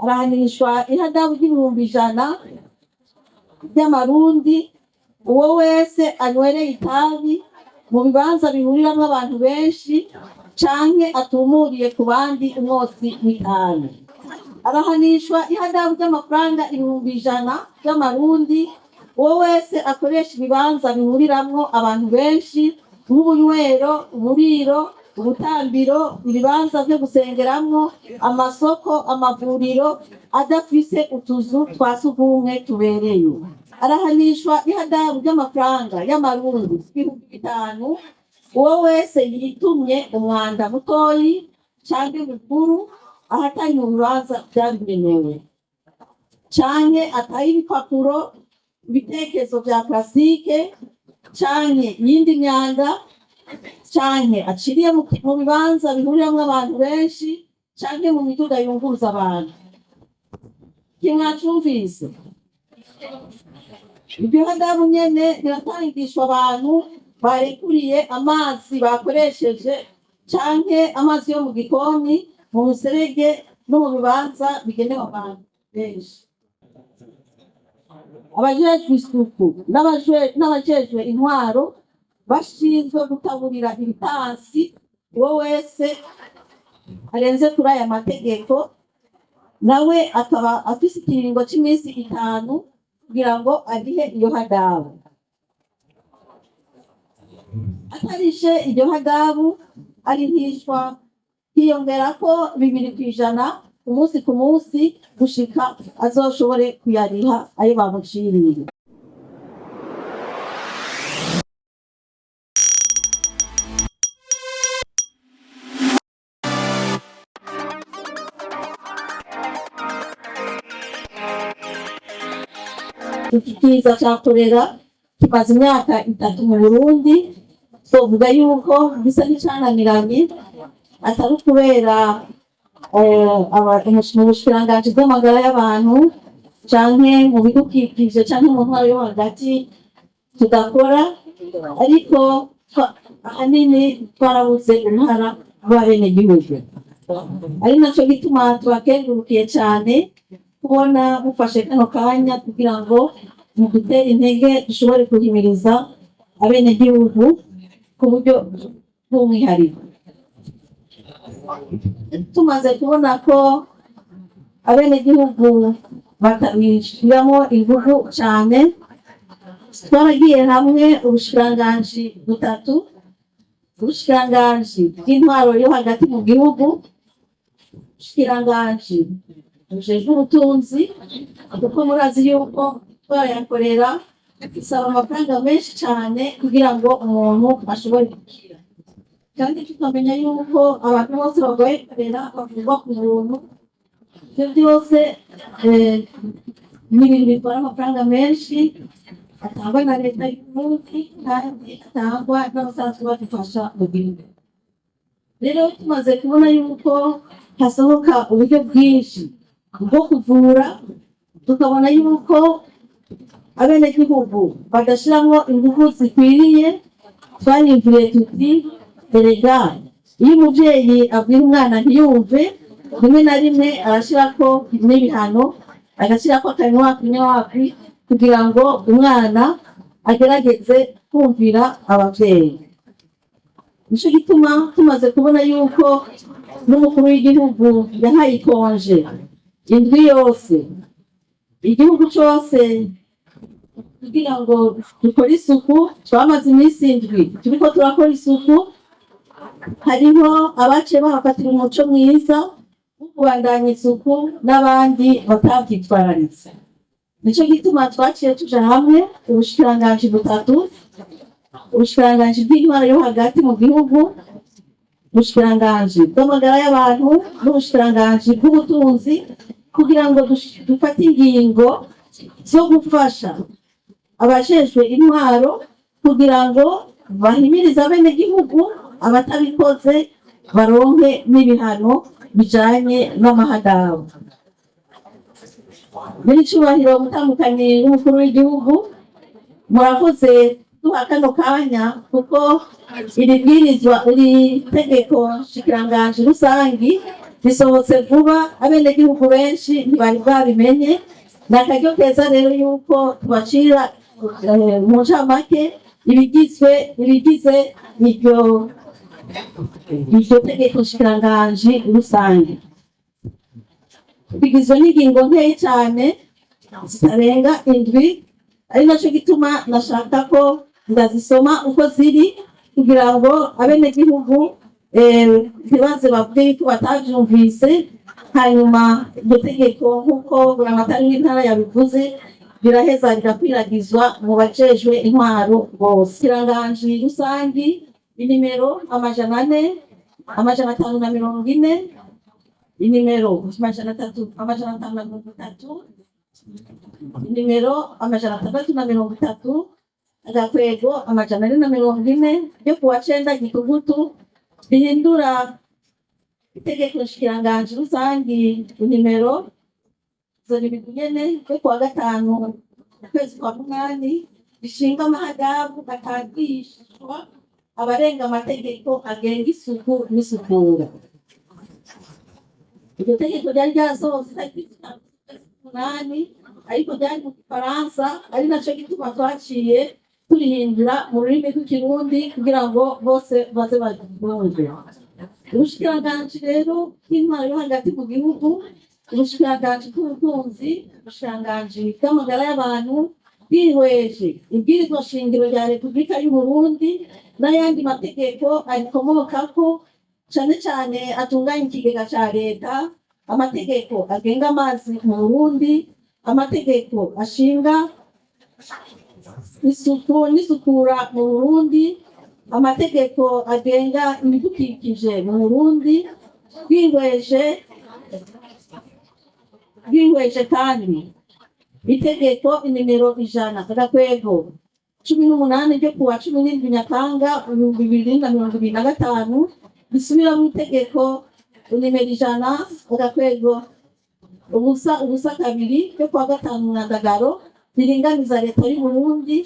arahanishwa ihadabu ry'ibihumbi 100 by'amarundi uwo wese anywereye itabi mu bibanza bihuriramwo abantu benshi canke atumuriye ku bandi umwotsi w'itabi. Arahanishwa ihadabu ry'amafaranga 100 by'amarundi uwo wese akoresha ibibanza bihuriramwo abantu benshi nk'ubunywero, uburiro, ubutambiro, ibibanza vyo gusengeramwo, amasoko, amavuriro adafise utuzu twa sugumwe tubereye. Arahanishwa ihadabu ry'amafaranga y'amarundi 5,000 uwo wese yitumye umwanda mutoyi canke mukuru ahatari mu bibanza vyabigenewe, canke ataye ibipapuro, ibitekerezo vya plastique canke yindi myanda, canke aciriye mu bibanza bihuriramwo abantu benshi canke mu miduga yunguruza abantu. Kimwacumvise? Ibyo hadabu nyene biratangishwa abantu barekuriye amazi bakoresheje canke amazi yo mu gikoni, mu muserege no mu bibanza bigenewe abantu benshi. Abajejwe isuku n'abajejwe intwaro bashinzwe gutaburira ibitansi uwo wese arenze kuri aya mategeko, nawe akaba afise ikiringo c'imisi 5 kugira ngo arihe iyo hadabu. Atarishe iyo hadabu arihishwa hiyongerako 2% umunsi ku munsi gushika azoshobore kuyariha ayo bamuciriye. Iki kiza ca kolera kimaze imyaka 3 mu Burundi, twovuga yuko bisa n'icananiranye atari kubera mu bushikiranganji bw'amagara y'abantu canke mu bidukikije canke mu ntwaro yo hagati tudakora, ariko ahanini twarabuze intara b'abenegihugu. Ari naco gituma twakengurukiye cane kubona mufashe kano kanya kugira ngo mu gutera intege dushobore guhimiriza abenegihugu ku buryo bw'umwihariko. Tumaze kubona ko abenegihugu batabishiramo inguvu cane, twaragiye hamwe ubushikiranganji 3, ubushikiranganji bw'intwaro yo hagati mu gihugu, ubushikiranganji bujejwe ubutunzi, kuko murazi yuko twarayakorera isaba amafaranga menshi cane kugira ngo umuntu ashobore gukira, kandi tukamenya yuko abantu bose bagoye kurera bavugwa ku buntu. Ivyo vyose ni ibintu bitwara amafaranga menshi atangwa na leta y'Uburundi kandi atangwa n'abasanzwe badufasha mu gihugu. Rero tumaze kubona yuko hasohoka uburyo bwinshi bwo kuvura, tukabona yuko abenegihugu badashiramwo inguvu zikwiriye, twanyumviriye tuti erega iyo umuvyeyi abwira umwana ntiyumve, rimwe na rimwe arashirako n'ibihano, agashirako akanywapi kugira ngo umwana agerageze kumvira abavyeyi. Nico gituma tumaze kubona yuko n'umukuru w'igihugu yahaye ikonje indwi yose igihugu cose kugira ngo dukore isuku. Twamaze iminsi 7 turiko turakora isuku, hariho abaciye bahafatira umuco mwiza wo kubandanya isuku n'abandi batavyitwararitse. Nico gituma twaciye tuja hamwe ubushikiranganji 3, ubushikiranganji bw'intwaro yo hagati mu gihugu, ubushikiranganji bw'amagara y'abantu n'ubushikiranganji bw'ubutunzi, kugira ngo dufate ingingo zo gufasha abajejwe intwaro kugira ngo bahimirize abenegihugu, abatabikoze baronke n'ibihano bijanye n'amahadabu. Nyiricubahiro mutandukanye n'umukuru w'igihugu, murakoze duha kano kanya kuko iri bwirizwa, iri tegeko shikiranganji rusangi bisohotse vuba abenegihugu benshi ntibari babimenye. Ni akaryo keza rero yuko tubacira mu ncamake ibigize iryo tegeko nshikiranganji rusange. Bigizwe n'ingingo nkeyi cyane zitarenga indwi, ari nacyo gituma nashaka ko ndazisoma uko ziri kugira ngo abenegihugu ntibaze bavuge yuko batabyumvise. Hanyuma iryo tegeko nk'uko buramatari w'intara yabivuze biraheza rigakwiragizwa mu bajejwe intwaro bose. Ikiranganji rusangi inimero 400, 540, inimero 333, inimero 630, agakwego 440 ryo kuwa 9 Gitugutu rihindura itegeko nshikiranganji rusangi inimero nyene ryo kuwa 5 ukwezi kwa 8 rishinga amahadabu atangishwa abarenga amategeko agenga isuku n'isukura. Iryo tegeko ryari ryarasohotse itariki 8 ariko ryari mu Gifaransa, ari nacyo gituma twaciye turihindura mu rurimi rw'ikirundi kugira ngo bose baze baryumve. Ubushikiranganji rero bw'intwaro yo hagati mu gihugu, ubushikiranganji bw'ubutunzi, ubushikiranganji bw'amagara y'abantu bwihweje ibwirizwa shingiro rya Repubulika y'u Burundi n'ayandi mategeko arikomokako, cyane cyane atunganya ikigega cya leta, amategeko agenga amazi mu Burundi, amategeko ashinga isuku n'isukura mu Burundi, amategeko agenga ibidukikije mu Burundi. Bwihweje kandi itegeko inimero 100 agakwego 18 ryo kuwa 17 Nyakanga 2025 bisubira mu itegeko inimero 100 agakwego ubusa kabiri ryo kuwa 5 Nyandagaro riringaniza leta y'u Burundi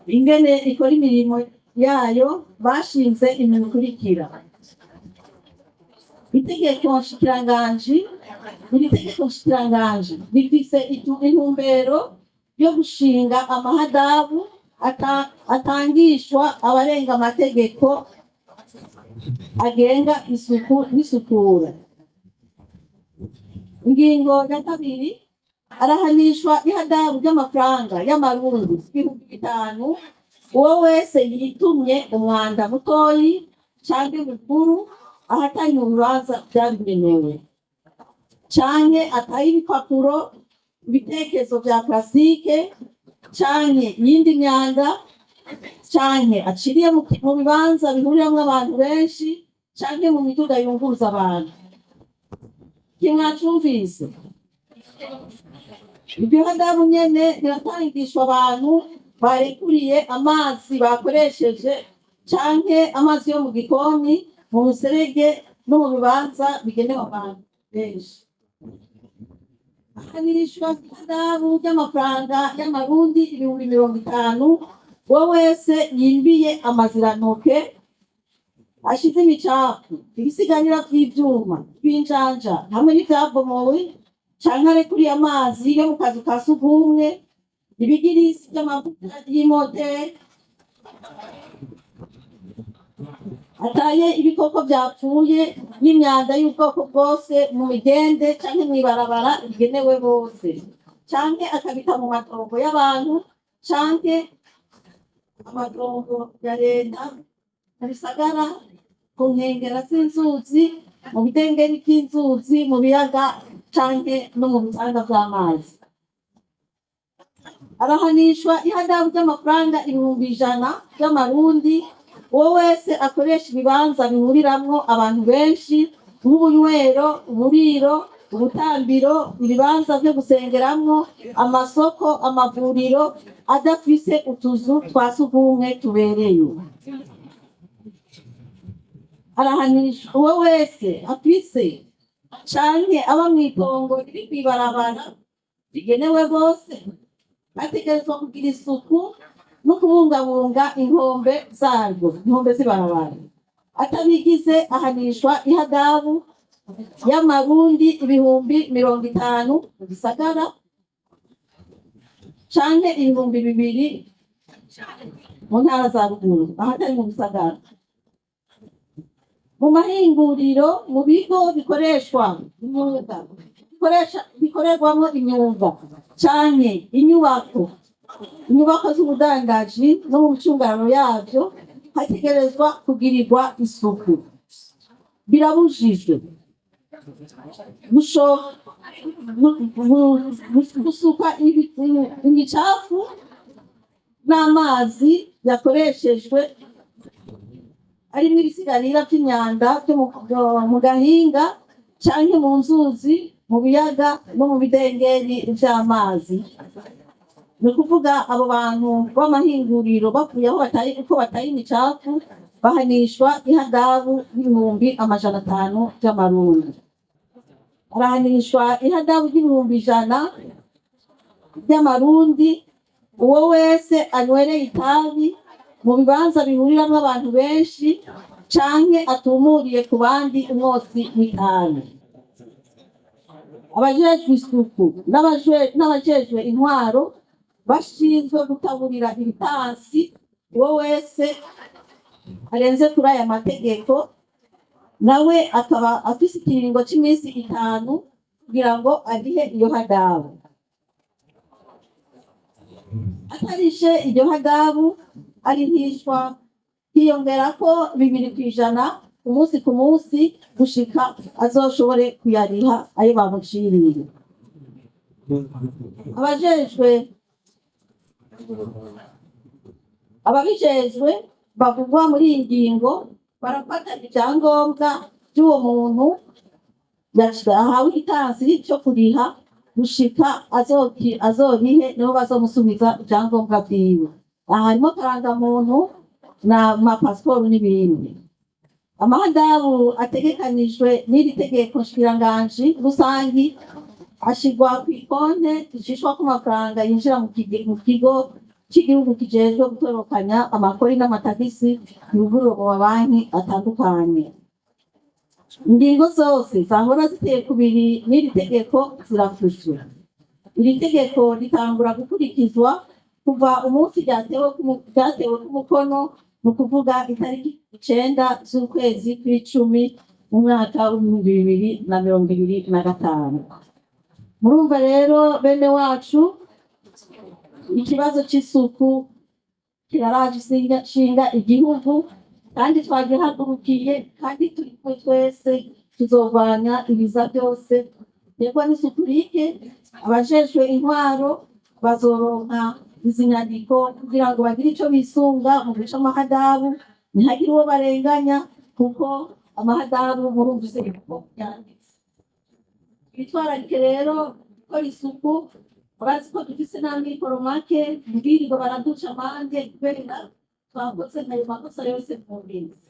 ingene ikora imirimo yayo. Bashinze imirimo ikurikira: itegeko nshikiranganji rifise intumbero yo gushinga amahadabu atangishwa abarenga amategeko agenga isuku n'isukura. Ingingo ya kabiri, arahanishwa ihadabu ry'amafaranga y'amarundi 5,000 uwo wese yitumye umwanda mutoyi canke mukuru ahatari mu bibanza vyabigenewe, canke ataye ibipapuro, ibitekerezo vya plastique canke yindi myanda, canke aciriye mu bibanza bihuriramwo abantu benshi canke mu miduga yunguruza abantu. Kimwacumvise? Ibyo hadabu nyene biratangishwa abantu barekuriye amazi bakoresheje canke amazi yo mu gikoni, mu muserege no mu bibanza bigenewe abantu benshi. Ahanishwa ihadabu ry'amafaranga y'amarundi 50,000 uwo wese yimbiye amazirantoke, ashize imicafu, ibisigarira vy'ivyuma, vy'injanja hamwe n'ivyabomowe, canke arekuriye amazi yo mu kazu ka sugumwe, ibigirisi vy'amavuta y'imoteri, ataye ibikoko vyapfuye n'imyanda y'ubwoko bwose mu migende canke mw'ibarabara bigenewe bose, canke akabita mu matongo y'abantu canke amatongo ya leta, mu bisagara, ku nkengera z'inzuzi, mu bidengeri vy'inzuzi, mu biyaga canke no mu bitanga vy'amazi. Arahanishwa ihadabu ry'amafaranga 100,000 y'amarundi uwo wese akoresha ibibanza bihuriramwo abantu benshi nk'ubunywero, uburiro, ubutambiro, ibibanza vyo gusengeramwo, amasoko, amavuriro adafise utuzu twa sugumwe tubereye. Arahanishwa uwo wese afise canke aba mw'itongo riri kw'ibarabara rigenewe bose, ategerezwa kugira isuku no kubungabunga inkombe zarwo, inkombe z'ibarabara. Atabigize ahanishwa ihadabu y'amarundi 50,000 mu gisagara canke 2,000 mu ntara za ruguru ahatari mu gisagara. Mu mahinguriro, mu bigo bikoreshwa imyuga bikorerwamo imyuga canke inyubako z'ubudandaji no mu micungararo yavyo hategerezwa kugirirwa isuku. Birabujijwe gusuka imicafu n'amazi yakoreshejwe arimwo ibisigarira vy'imyanda vyo mu gahinga canke mu nzuzi, mu biyaga no mu bidengeri vy'amazi. Ni ukuvuga abo bantu b'amahinguriro bavuye aho bataye imicafu bahanishwa ihadabu y'ibihumbi 500 vy'amarundi. Arahanishwa ihadabu y'ibihumbi 100 vy'amarundi uwo wese anywereye itabi mu bibanza bihuriramwo abantu benshi canke atumuriye ku bandi umwotsi w'itabi. Abajejwe isuku n'abajejwe intwaro bashinzwe gutaburira ibitansi uwo wese arenze kuri aya mategeko, nawe akaba afise ikiringo c'imisi 5 kugira ngo arihe iyo hadabu. Atarishe iyo hadabu arihishwa hiyongerako 2% umunsi ku munsi gushika azoshobore kuyariha ayo bamuciriye. Ababijejwe bavugwa muri iyi ngingo barafata ivyangombwa vy'uwo muntu ahawe igitansi co kuriha gushika azorihe niho bazomusubiza ivyangombwa vyiwe. Aha harimo karangamuntu na mapasiporo n'ibindi. Amahadabu ategekanijwe n'iri tegeko nshikiranganji rusangi ashirwa kw'ikonte zicishwako amafaranga yinjira mu kigo c'igihugu kijejwe gutorokanya amakori n'amatagisi yuguruwe mu mabanki atandukanye. Ingingo zose zahora ziteye kubiri n'iri tegeko zirafuswe. Iri tegeko ritangura gukurikizwa kuva umunsi ryatewe k'umukono, ni ukuvuga itariki 9 z'ukwezi kw'icumi mu mwaka w'2025. Murumva rero bene wacu, ikibazo c'isuku kiraraje ishinga igihugu kandi twagihagurukiye, kandi turiko twese tuzovanya ibiza byose terwa n'isuku rike. Abajejwe intwaro bazoronka izi nyandiko kugira ngo bagire ico bisunga mu guca amahadabu, ntihagire uwo barenganya kuko amahadabu murumvise yanditse. Bitwararike rero gukora isuku. Urazi ko dufise n'amikoro make, birirwa baraduca amande kubera twakoze ayo makosa yose mu minsi.